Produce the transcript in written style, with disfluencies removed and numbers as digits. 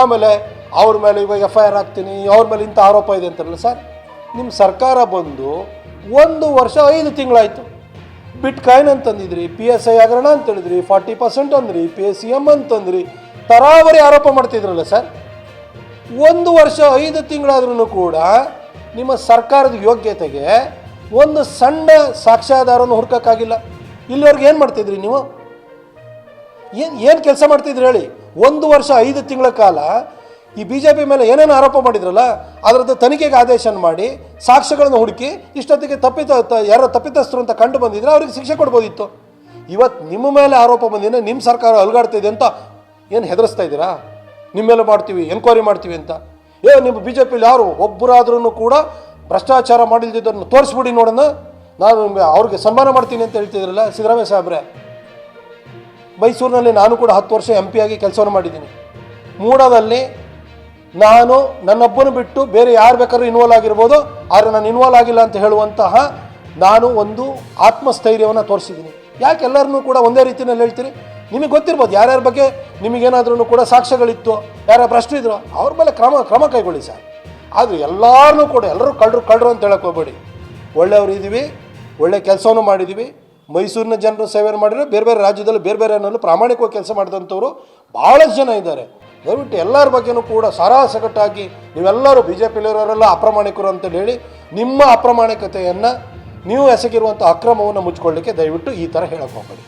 ಆಮೇಲೆ ಅವ್ರ ಮೇಲೆ ಇವಾಗ FIR ಹಾಕ್ತೀನಿ, ಅವ್ರ ಮೇಲೆ ಇಂಥ ಆರೋಪ ಇದೆ ಅಂತಾರಲ್ಲ ಸರ್. ನಿಮ್ಮ ಸರ್ಕಾರ ಬಂದು 1 ವರ್ಷ 5 ತಿಂಗಳಾಯಿತು. ಬಿಟ್ಕಾಯಿನ್ ಅಂತಂದಿದ್ರಿ, PSI ಹಗರಣ ಅಂತೇಳಿದ್ರಿ, 40% ಅಂದ್ರಿ, PACM ಅಂತಂದ್ರಿ, ತರಾವರಿ ಆರೋಪ ಮಾಡ್ತಿದ್ರಲ್ಲ ಸರ್. 1 ವರ್ಷ 5 ತಿಂಗಳಾದ್ರೂ ಕೂಡ ನಿಮ್ಮ ಸರ್ಕಾರದ ಯೋಗ್ಯತೆಗೆ ಒಂದು ಸಣ್ಣ ಸಾಕ್ಷ್ಯಾಧಾರವನ್ನು ಹುಡುಕೋಕ್ಕಾಗಿಲ್ಲ. ಇಲ್ಲಿವರೆಗೆ ಏನು ಮಾಡ್ತಿದ್ರಿ ನೀವು? ಏನು ಕೆಲಸ ಮಾಡ್ತಿದ್ರಿ ಹೇಳಿ? 1 ವರ್ಷ 5 ತಿಂಗಳ ಕಾಲ ಈ BJP ಮೇಲೆ ಏನೇನು ಆರೋಪ ಮಾಡಿದ್ರಲ್ಲ ಅದರದ್ದು ತನಿಖೆಗೆ ಆದೇಶ ಮಾಡಿ ಸಾಕ್ಷ್ಯಗಳನ್ನು ಹುಡುಕಿ ಇಷ್ಟೊತ್ತಿಗೆ ಯಾರೋ ತಪ್ಪಿತಸ್ಥರು ಅಂತ ಕಂಡು ಬಂದಿದ್ರೆ ಅವ್ರಿಗೆ ಶಿಕ್ಷೆ ಕೊಡ್ಬೋದಿತ್ತು. ಇವತ್ತು ನಿಮ್ಮ ಮೇಲೆ ಆರೋಪ ಬಂದಿದೆ, ನಿಮ್ಮ ಸರ್ಕಾರ ಅಲ್ಗಾಡ್ತಿದೆ ಅಂತ ಏನು ಹೆದರಿಸ್ತಾ ಇದ್ದೀರಾ? ನಿಮ್ಮ ಮೇಲೆ ಮಾಡ್ತೀವಿ, ಎನ್ಕ್ವೈರಿ ಮಾಡ್ತೀವಿ ಅಂತ. ನಿಮ್ಮ BJPಲಿ ಯಾರು ಒಬ್ಬರಾದ್ರೂ ಕೂಡ ಭ್ರಷ್ಟಾಚಾರ ಮಾಡಿಲ್ದಿದ್ದನ್ನು ತೋರಿಸ್ಬಿಡಿ ನೋಡೋಣ, ನಾನು ಅವ್ರಿಗೆ ಸನ್ಮಾನ ಮಾಡ್ತೀನಿ ಅಂತ ಹೇಳ್ತಿದ್ರಲ್ಲ ಸಿದ್ದರಾಮಯ್ಯ ಸಾಹೇಬ್ರೆ. ಮೈಸೂರಿನಲ್ಲಿ ನಾನು ಕೂಡ 10 ವರ್ಷ MP ಆಗಿ ಕೆಲಸವನ್ನು ಮಾಡಿದ್ದೀನಿ. ಮೂಡಾದಲ್ಲಿ ನಾನು ನನ್ನೊಬ್ಬನು ಬಿಟ್ಟು ಬೇರೆ ಯಾರು ಬೇಕಾದ್ರೂ ಇನ್ವಾಲ್ವ್ ಆಗಿರ್ಬೋದು, ಆದರೆ ನಾನು ಇನ್ವಾಲ್ವ್ ಆಗಿಲ್ಲ ಅಂತ ಹೇಳುವಂತಹ ನಾನು ಒಂದು ಆತ್ಮಸ್ಥೈರ್ಯವನ್ನು ತೋರಿಸಿದ್ದೀನಿ. ಯಾಕೆ ಎಲ್ಲರನ್ನೂ ಕೂಡ ಒಂದೇ ರೀತಿಯಲ್ಲಿ ಹೇಳ್ತೀರಿ? ನಿಮಗೆ ಗೊತ್ತಿರ್ಬೋದು ಯಾರ್ಯಾರ ಬಗ್ಗೆ ನಿಮಗೇನಾದ್ರೂ ಕೂಡ ಸಾಕ್ಷ್ಯಗಳಿತ್ತು, ಯಾರ್ಯಾರು ಭ್ರಷ್ಟ್ರು ಇದ್ರು ಅವ್ರ ಮೇಲೆ ಕ್ರಮ ಕೈಗೊಳ್ಳಿ ಸರ್. ಆದರೆ ಎಲ್ಲರೂ ಕೂಡ ಎಲ್ಲರೂ ಕಳ್ಳರು ಅಂತ ಹೇಳಕ್ಕೆ ಹೋಗ್ಬೇಡಿ. ಒಳ್ಳೆಯವರು ಇದ್ದೀವಿ, ಒಳ್ಳೆ ಕೆಲಸವನ್ನು ಮಾಡಿದ್ದೀವಿ. ಮೈಸೂರಿನ ಜನರು ಸೇವೆ ಮಾಡಿದ್ರು, ಬೇರೆ ಬೇರೆ ರಾಜ್ಯದಲ್ಲಿ ಬೇರೆ ಬೇರೆ ಅನ್ನೋದು ಪ್ರಾಮಾಣಿಕವಾಗಿ ಕೆಲಸ ಮಾಡಿದಂಥವ್ರು ಭಾಳಷ್ಟು ಜನ ಇದ್ದಾರೆ. ದಯವಿಟ್ಟು ಎಲ್ಲರ ಬಗ್ಗೆನೂ ಕೂಡ ಸಗಟಾಗಿ ನೀವೆಲ್ಲರೂ BJPಲಿರೋರೆಲ್ಲ ಅಪ್ರಾಮಾಣಿಕರು ಅಂತೇಳಿ ಹೇಳಿ ನಿಮ್ಮ ಅಪ್ರಾಮಾಣಿಕತೆಯನ್ನು ನೀವು ಎಸಗಿರುವಂಥ ಅಕ್ರಮವನ್ನು ಮುಚ್ಕೊಳ್ಳಿಕ್ಕೆ ದಯವಿಟ್ಟು ಈ ಥರ ಹೇಳಕ್ಕೆ ಹೋಗಬೇಡಿ.